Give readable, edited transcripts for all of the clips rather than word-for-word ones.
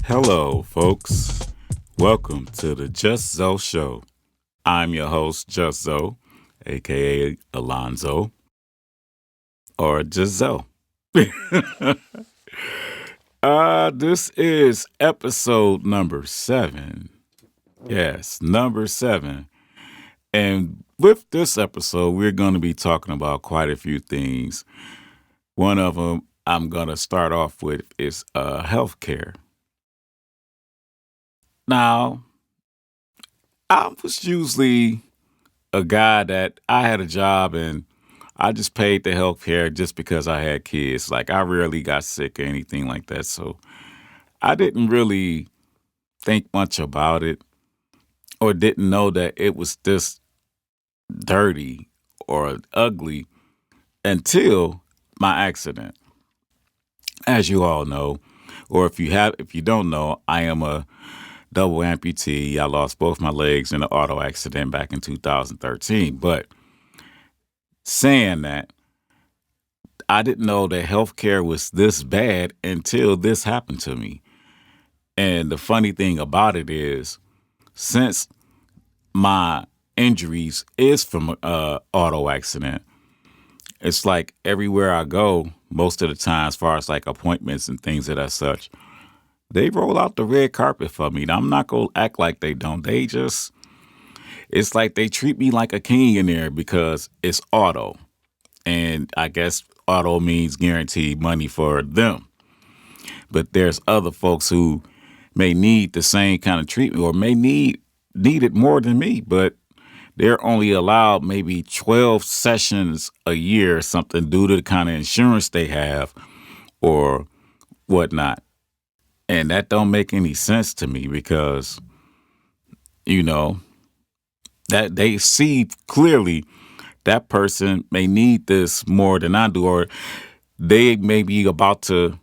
Hello, folks. Welcome to the JustZoSho. I'm your host, JustZo, aka Alonzo, or just Zo. This is episode number 7. Yes, number 7. And with this episode, we're going to be talking about quite a few things. One of them I'm going to start off with is healthcare. Now, I was usually a guy that I had a job and I just paid the health care just because I had kids. Like I rarely got sick or anything like that. So I didn't really think much about it or didn't know that it was this dirty or ugly until my accident. As you all know, or if you don't know, I am a double amputee. I lost both my legs in an auto accident back in 2013. But saying that, I didn't know that healthcare was this bad until this happened to me. And the funny thing about it is, since my injuries is from an auto accident, it's like everywhere I go, most of the time, as far as like appointments and things of that such, they roll out the red carpet for me. Now, I'm not going to act like they don't. It's like they treat me like a king in there because it's auto. And I guess auto means guaranteed money for them. But there's other folks who may need the same kind of treatment or may need it more than me, but they're only allowed maybe 12 sessions a year or something due to the kind of insurance they have or whatnot. And that don't make any sense to me because, that they see clearly that person may need this more than I do, or they may be about to,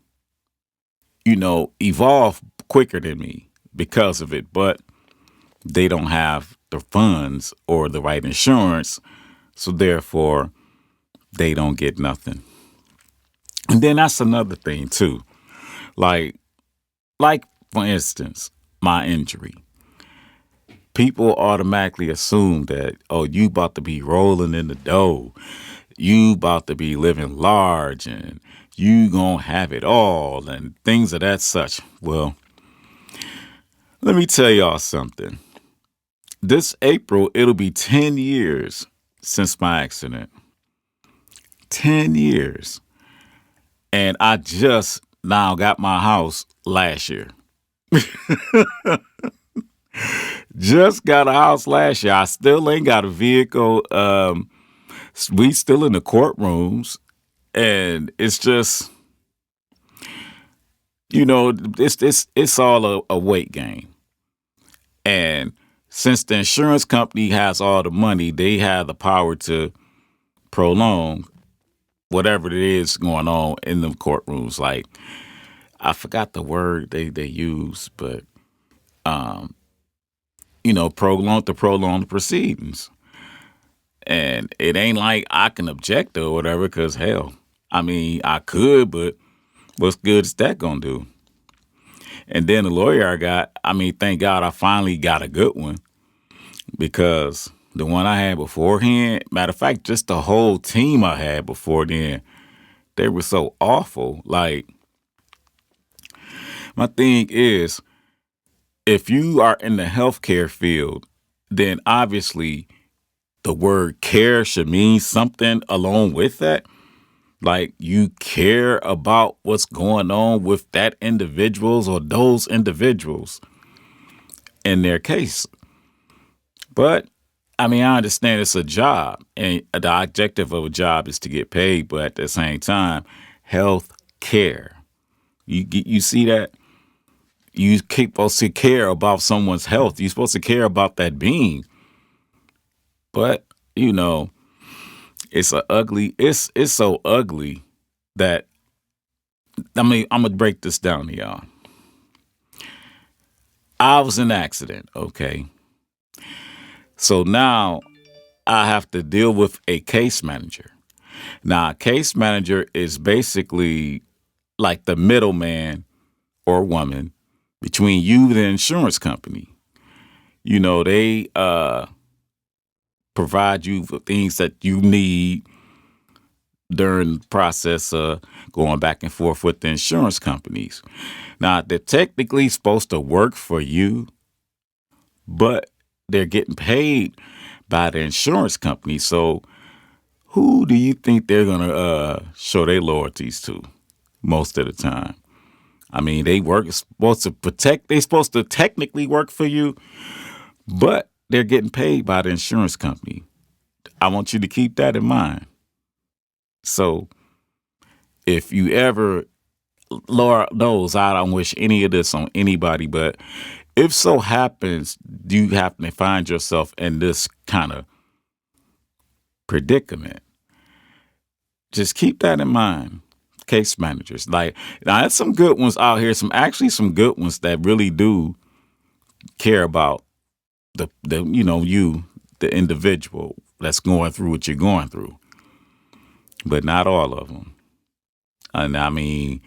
evolve quicker than me because of it, but they don't have the funds or the right insurance. So therefore, they don't get nothing. And then that's another thing too. Like for instance, my injury. People automatically assume that, oh, you about to be rolling in the dough. You about to be living large and you gonna have it all and things of that such. Well, let me tell y'all something. This April, it'll be 10 years since my accident. 10 years. And I just now got my house last year. Just got a house last year. I still ain't got a vehicle. We still in the courtrooms, and it's just, it's all a weight game. And since the insurance company has all the money, they have the power to prolong whatever it is going on in the courtrooms. Like I forgot the word they use, but prolong the proceedings. And it ain't like I can object or whatever, because hell, I mean, I could, but what's good is that gonna do? And then the lawyer thank God I finally got a good one, because the one I had beforehand, matter of fact, just the whole team I had before then, they were so awful. Like, my thing is, if you are in the healthcare field, then obviously the word care should mean something along with that. Like you care about what's going on with that individuals or those individuals in their case. But I understand it's a job and the objective of a job is to get paid. But at the same time, health care, you see that? You supposed to care about someone's health. You're supposed to care about that being. But you know, it's so ugly that I mean, I'm gonna break this down to y'all. I was in an accident, okay? So now I have to deal with a case manager. Now, a case manager is basically like the middleman or woman between you and the insurance company. You know, they provide you for things that you need during the process of going back and forth with the insurance companies. Now, they're technically supposed to work for you, but they're getting paid by the insurance company. So, who do you think they're gonna show their loyalties to most of the time? I mean, they work supposed to protect. They're supposed to technically work for you, but they're getting paid by the insurance company. I want you to keep that in mind. So, if you ever, Lord knows, I don't wish any of this on anybody, but if so happens you happen to find yourself in this kind of predicament, just keep that in mind. Case managers, like now, there's some good ones out here. Some good ones that really do care about the the individual that's going through what you're going through, but not all of them. And I mean,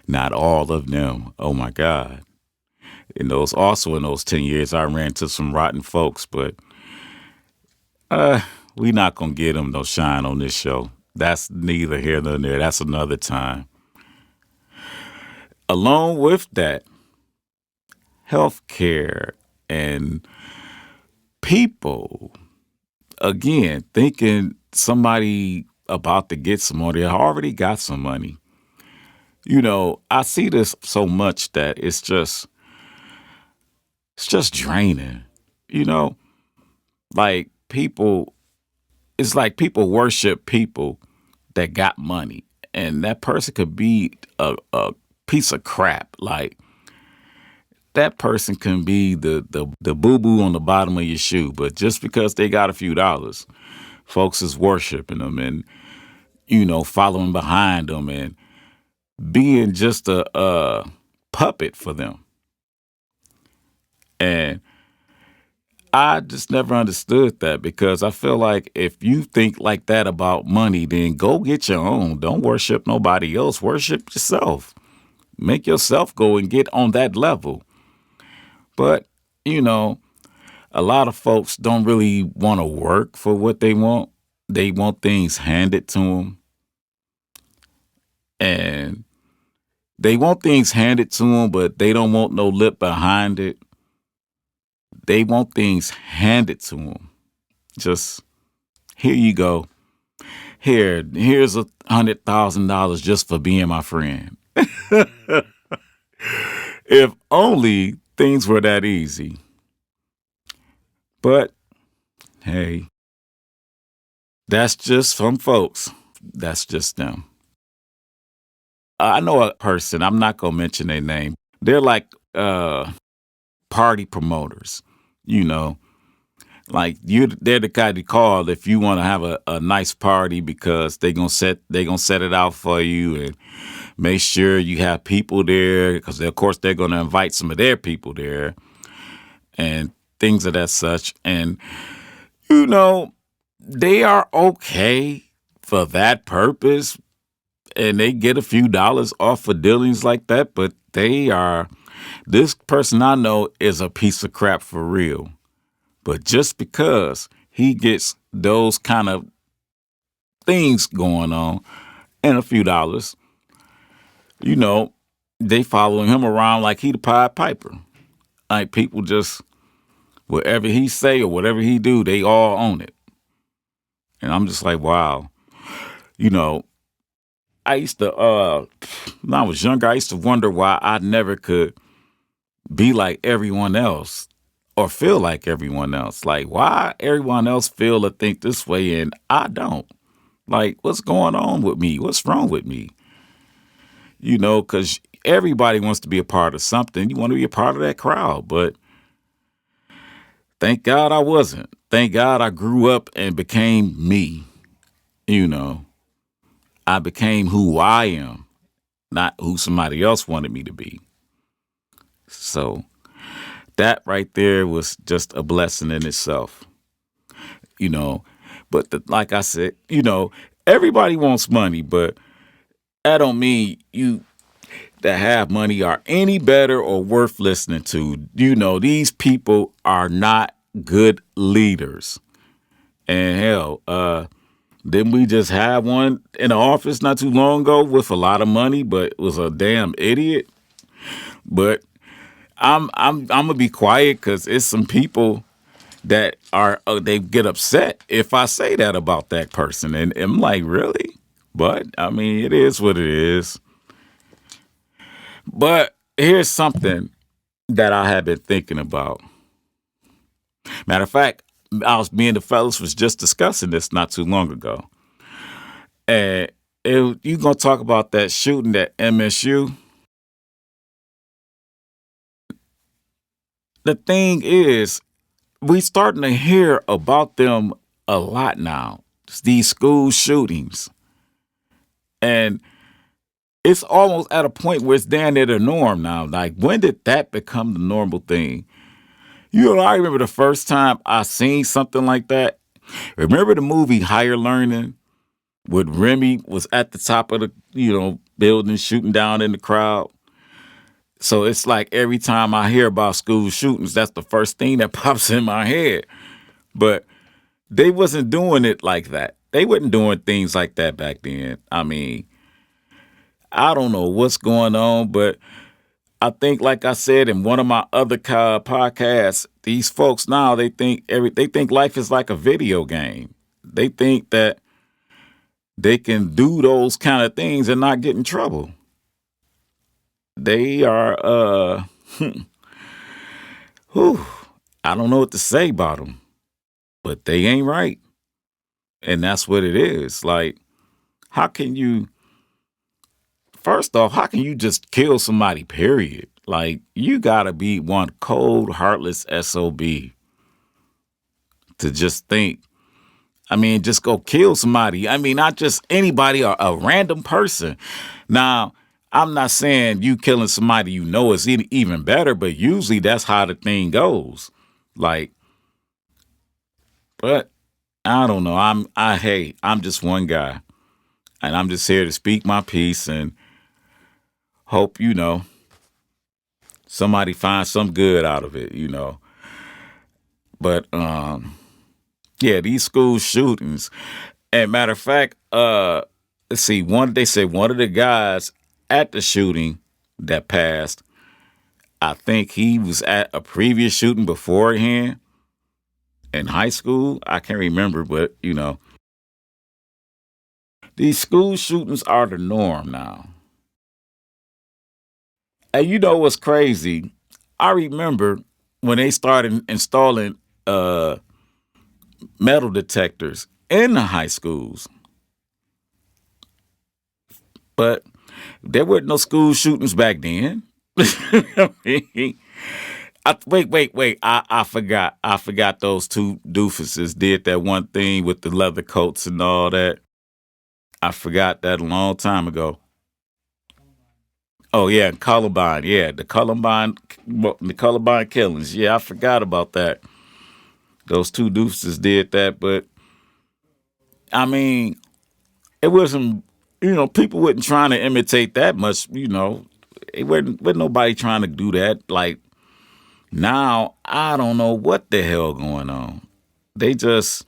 not all of them. Oh my God! In those 10 years, I ran into some rotten folks, but we not gonna get them no shine on this show. That's neither here nor there. That's another time. Along with that, healthcare and people, again, thinking somebody about to get some money, already got some money. You know, I see this so much that it's just draining. You know, like people, it's like people worship people that got money, and that person could be a piece of crap. Like that person can be the boo boo on the bottom of your shoe, but just because they got a few dollars, folks is worshiping them and following behind them and being just a puppet for them. And I just never understood that because I feel like if you think like that about money, then go get your own. Don't worship nobody else. Worship yourself. Make yourself go and get on that level. But, you know, a lot of folks don't really want to work for what they want. They want things handed to them. And they want things handed to them, but they don't want no lip behind it. They want things handed to them. Just here you go. Here's $100,000 just for being my friend. If only things were that easy. But hey, that's just some folks. That's just them. I know a person, I'm not gonna mention their name. They're like party promoters, you know. Like they're the guy to call if you want to have a nice party because they gonna set it out for you and make sure you have people there because of course they're gonna invite some of their people there and things of that such. And you know, they are okay for that purpose and they get a few dollars off of dealings like that, but this person I know is a piece of crap for real. But just because he gets those kind of things going on and a few dollars, you know, they following him around like he the Pied Piper. Like people just whatever he say or whatever he do, they all own it. And I'm just like, wow. You know, I used to when I was younger, I used to wonder why I never could be like everyone else or feel like everyone else. Like why everyone else feel or think this way and I don't. Like what's going on with me? What's wrong with me? You know, because everybody wants to be a part of something. You want to be a part of that crowd, but thank God I wasn't. Thank God I grew up and became me. You know, I became who I am, not who somebody else wanted me to be. So that right there was just a blessing in itself, you know. But like I said, everybody wants money, but that don't mean you that have money are any better or worth listening to. These people are not good leaders. And hell, didn't we just have one in the office not too long ago with a lot of money, but was a damn idiot? But I'm gonna be quiet because it's some people that are they get upset if I say that about that person, and I'm like, really? But I mean, it is what it is. But here's something that I have been thinking about. Matter of fact, me and the fellas was just discussing this not too long ago, and you gonna talk about that shooting at MSU? The thing is, we starting to hear about them a lot now. These school shootings, and it's almost at a point where it's down there the norm now. Like, when did that become the normal thing? I remember the first time I seen something like that. Remember the movie Higher Learning, with Remy was at the top of the building shooting down in the crowd. So it's like every time I hear about school shootings, that's the first thing that pops in my head. But they wasn't doing it like that. They wasn't doing things like that back then. I mean, I don't know what's going on, but I think, like I said in one of my other podcasts, these folks now they think life is like a video game. They think that they can do those kind of things and not get in trouble. They are, whew, I don't know what to say about them, but they ain't right, and that's what it is. Like, how can you? First off, how can you just kill somebody? Period. Like, you gotta be one cold, heartless SOB to just think. I mean, just go kill somebody. I mean, not just anybody or a random person. Now, I'm not saying you killing somebody is even better, but usually that's how the thing goes. Like, but I don't know. I'm just one guy, and I'm just here to speak my piece and hope somebody finds some good out of it. But yeah, these school shootings. And matter of fact, let's see, they said one of the guys at the shooting that passed, I think he was at a previous shooting beforehand in high school. I can't remember, but these school shootings are the norm now. And you know what's crazy? I remember when they started installing metal detectors in the high schools. But there weren't no school shootings back then. I mean, wait. I forgot. I forgot those two doofuses did that one thing with the leather coats and all that. I forgot that a long time ago. Oh yeah, Columbine. Yeah, the Columbine killings. Yeah, I forgot about that. Those two doofuses did that, but I mean, it wasn't. People wasn't trying to imitate that much. It wasn't nobody trying to do that. Like, now, I don't know what the hell going on. They just,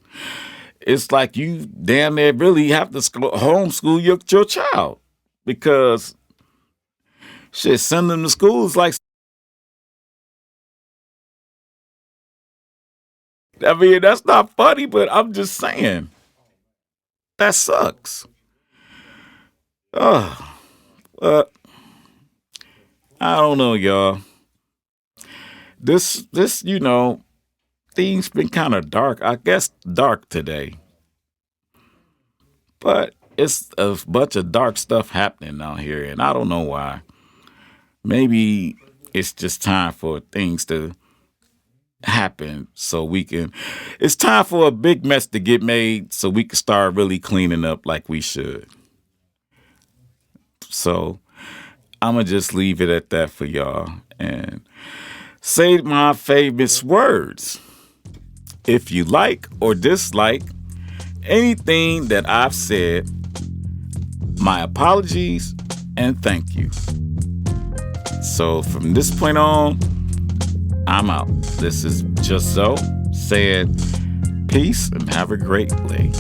it's like you damn near really have to homeschool your child, because shit, send them to school is like, I mean, that's not funny, but I'm just saying that sucks. Oh, uh, I don't know, y'all. This, things been kind of dark. I guess dark today, but it's a bunch of dark stuff happening out here, and I don't know why. Maybe it's just time for things to happen so we can. It's time for a big mess to get made so we can start really cleaning up like we should. So I'm going to just leave it at that for y'all and say my famous words. If you like or dislike anything that I've said, my apologies and thank you. So from this point on, I'm out. This is Just So saying peace and have a great day.